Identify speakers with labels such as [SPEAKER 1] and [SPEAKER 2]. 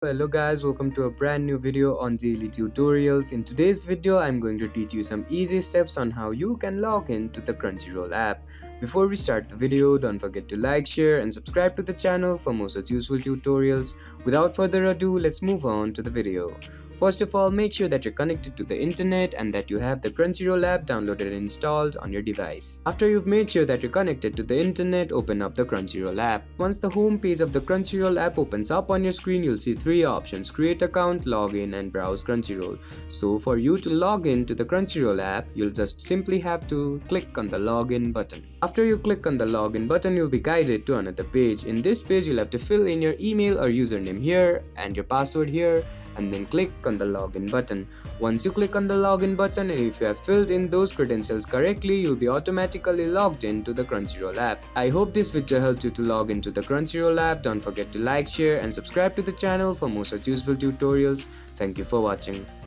[SPEAKER 1] Hello guys, welcome to a brand new video on daily tutorials. In today's video, I'm going to teach you some easy steps on how you can log in to the Crunchyroll app. Before we start the video, don't forget to like, share and subscribe to the channel for more such useful tutorials. Without further ado, let's move on to the video. First of all, make sure that you're connected to the internet and that you have the Crunchyroll app downloaded and installed on your device. After you've made sure that you're connected to the internet, open up the Crunchyroll app. Once the home page of the Crunchyroll app opens up on your screen, you'll see three options: create account, login and browse Crunchyroll. So for you to log in to the Crunchyroll app, you'll just simply have to click on the login button. After you click on the login button, you'll be guided to another page. In this page, you'll have to fill in your email or username here and your password here, and then click on the login button. Once you click on the login button and if you have filled in those credentials correctly, you'll be automatically logged into the Crunchyroll app. I hope this video helped you to log into the Crunchyroll app. Don't forget to like, share and subscribe to the channel for more such useful tutorials. Thank you for watching.